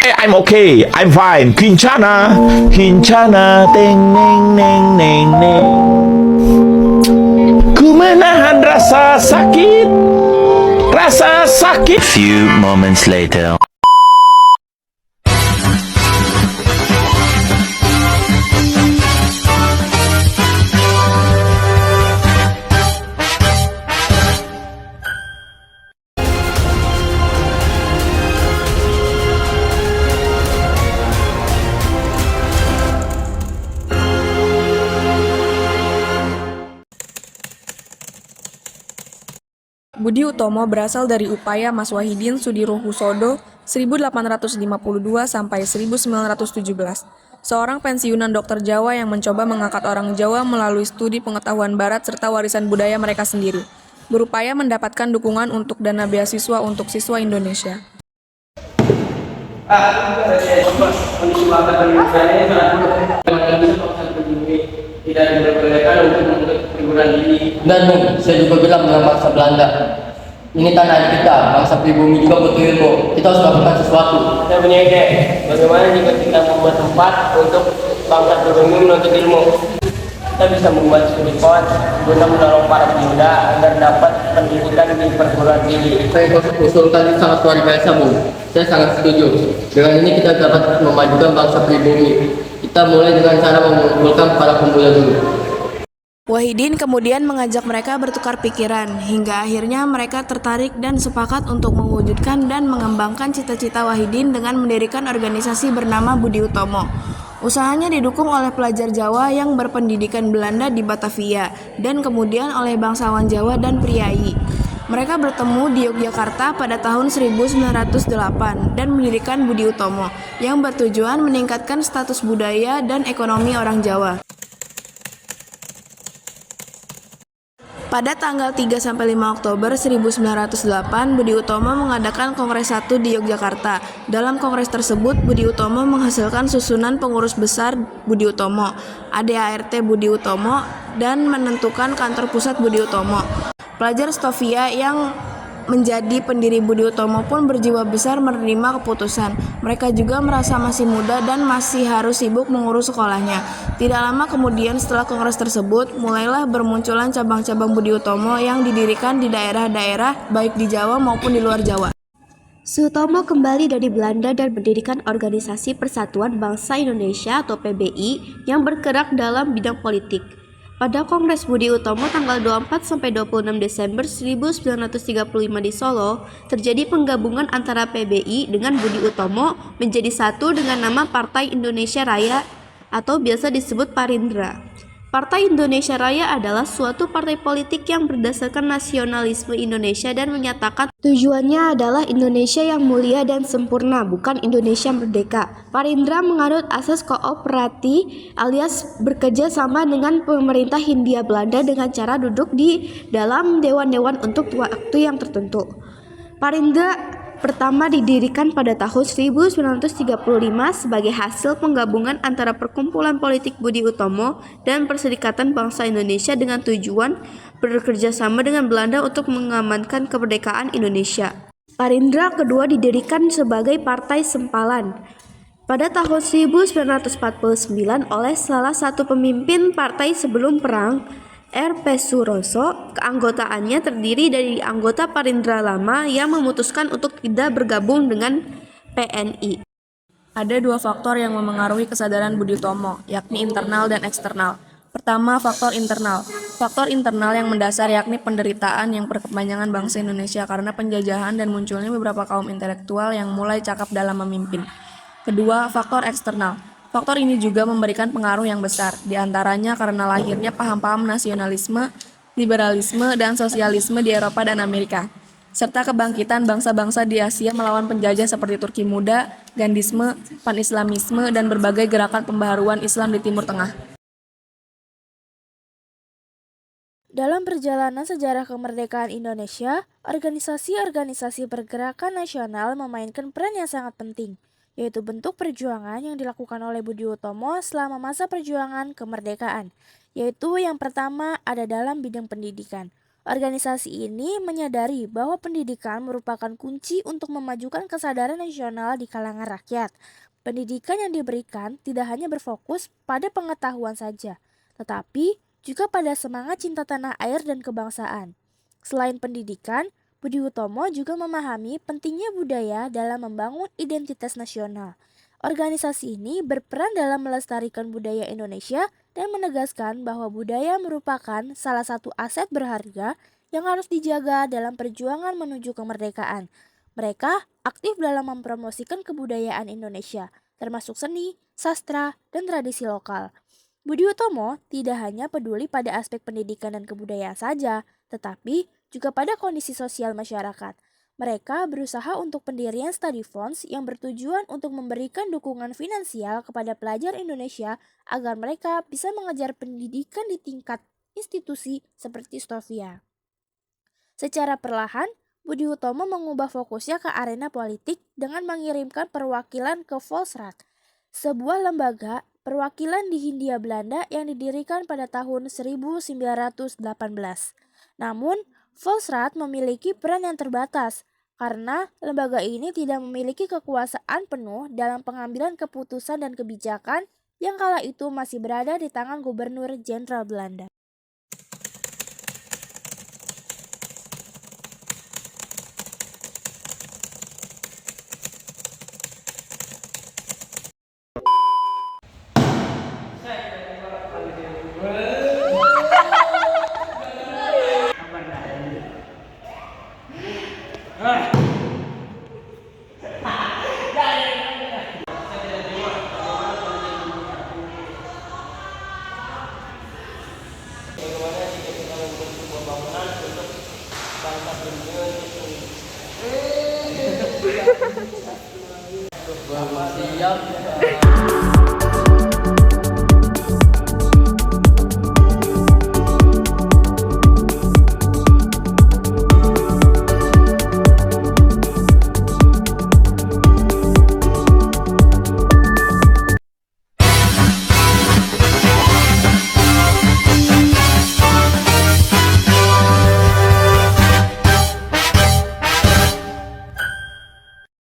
I'm okay, I'm fine. Kincana, kincana, teng neng neng neng neng. Ku menahan rasa sakit, rasa sakit. Few moments later. Budi Utomo berasal dari upaya Mas Wahidin Sudirohusodo 1852 sampai 1917, seorang pensiunan dokter Jawa yang mencoba mengangkat orang Jawa melalui studi pengetahuan barat serta warisan budaya mereka sendiri, berupaya mendapatkan dukungan untuk dana beasiswa untuk siswa Indonesia. Tidak diperbolehkan untuk perguruan tinggi. Benar Bung, saya juga bilang dengan bangsa Belanda. Ini tanah air kita, bangsa pribumi juga butuh ilmu. Kita harus lakukan sesuatu. Saya punya ide, bagaimana jika kita membuat tempat untuk bangsa pribumi menuntut ilmu? Kita bisa membuat studi pos guna menolong para pemuda agar dapat pendidikan di perguruan tinggi. Saya usulkan ini sangat luar biasa Bung. Saya sangat setuju. Dengan ini kita dapat memajukan bangsa pribumi. Kita mulai dengan cara mengumpulkan para pemuda dulu. Wahidin kemudian mengajak mereka bertukar pikiran, hingga akhirnya mereka tertarik dan sepakat untuk mewujudkan dan mengembangkan cita-cita Wahidin dengan mendirikan organisasi bernama Budi Utomo. Usahanya didukung oleh pelajar Jawa yang berpendidikan Belanda di Batavia, dan kemudian oleh bangsawan Jawa dan priai. Mereka bertemu di Yogyakarta pada tahun 1908 dan mendirikan Budi Utomo, yang bertujuan meningkatkan status budaya dan ekonomi orang Jawa. Pada tanggal 3-5 Oktober 1908, Budi Utomo mengadakan Kongres 1 di Yogyakarta. Dalam kongres tersebut, Budi Utomo menghasilkan susunan pengurus besar Budi Utomo, ADART Budi Utomo, dan menentukan kantor pusat Budi Utomo. Pelajar Stovia yang menjadi pendiri Budi Utomo pun berjiwa besar menerima keputusan. Mereka juga merasa masih muda dan masih harus sibuk mengurus sekolahnya. Tidak lama kemudian setelah kongres tersebut, mulailah bermunculan cabang-cabang Budi Utomo yang didirikan di daerah-daerah baik di Jawa maupun di luar Jawa. Sutomo kembali dari Belanda dan mendirikan Organisasi Persatuan Bangsa Indonesia atau PBI yang bergerak dalam bidang politik. Pada Kongres Budi Utomo tanggal 24-26 Desember 1935 di Solo, terjadi penggabungan antara PBI dengan Budi Utomo menjadi satu dengan nama Partai Indonesia Raya atau biasa disebut Parindra. Partai Indonesia Raya adalah suatu partai politik yang berdasarkan nasionalisme Indonesia dan menyatakan tujuannya adalah Indonesia yang mulia dan sempurna, bukan Indonesia merdeka. Parindra menganut asas kooperasi alias bekerja sama dengan pemerintah Hindia Belanda dengan cara duduk di dalam dewan-dewan untuk waktu yang tertentu. Parindra pertama didirikan pada tahun 1935 sebagai hasil penggabungan antara Perkumpulan Politik Budi Utomo dan Perserikatan Bangsa Indonesia dengan tujuan bekerja sama dengan Belanda untuk mengamankan kemerdekaan Indonesia. Parindra kedua didirikan sebagai Partai Sempalan pada tahun 1949 oleh salah satu pemimpin partai sebelum perang, R.P. Suroso. Keanggotaannya terdiri dari anggota Parindra lama yang memutuskan untuk tidak bergabung dengan PNI. Ada dua faktor yang memengaruhi kesadaran Budi Utomo, yakni internal dan eksternal. Pertama, faktor internal. Faktor internal yang mendasar yakni penderitaan yang berkepanjangan bangsa Indonesia karena penjajahan dan munculnya beberapa kaum intelektual yang mulai cakap dalam memimpin. Kedua, faktor eksternal. Faktor ini juga memberikan pengaruh yang besar, diantaranya karena lahirnya paham-paham nasionalisme, liberalisme, dan sosialisme di Eropa dan Amerika, serta kebangkitan bangsa-bangsa di Asia melawan penjajah seperti Turki Muda, Gandhisme, Pan-Islamisme, dan berbagai gerakan pembaharuan Islam di Timur Tengah. Dalam perjalanan sejarah kemerdekaan Indonesia, organisasi-organisasi pergerakan nasional memainkan peran yang sangat penting, yaitu bentuk perjuangan yang dilakukan oleh Budi Utomo selama masa perjuangan kemerdekaan, yaitu yang pertama ada dalam bidang pendidikan. Organisasi ini menyadari bahwa pendidikan merupakan kunci untuk memajukan kesadaran nasional di kalangan rakyat. Pendidikan yang diberikan tidak hanya berfokus pada pengetahuan saja, tetapi juga pada semangat cinta tanah air dan kebangsaan. Selain pendidikan, Budi Utomo juga memahami pentingnya budaya dalam membangun identitas nasional. Organisasi ini berperan dalam melestarikan budaya Indonesia dan menegaskan bahwa budaya merupakan salah satu aset berharga yang harus dijaga dalam perjuangan menuju kemerdekaan. Mereka aktif dalam mempromosikan kebudayaan Indonesia, termasuk seni, sastra, dan tradisi lokal. Budi Utomo tidak hanya peduli pada aspek pendidikan dan kebudayaan saja, tetapi juga pada kondisi sosial masyarakat. Mereka berusaha untuk pendirian study funds yang bertujuan untuk memberikan dukungan finansial kepada pelajar Indonesia agar mereka bisa mengejar pendidikan di tingkat institusi seperti Stovia. Secara perlahan, Budi Utomo mengubah fokusnya ke arena politik dengan mengirimkan perwakilan ke Volksraad, sebuah lembaga perwakilan di Hindia Belanda yang didirikan pada tahun 1918. Namun, Volksraad memiliki peran yang terbatas karena lembaga ini tidak memiliki kekuasaan penuh dalam pengambilan keputusan dan kebijakan yang kala itu masih berada di tangan Gubernur Jenderal Belanda. Bagaimana jika kita membuat sebuah bangunan untuk bangsa dunia untuk Siap.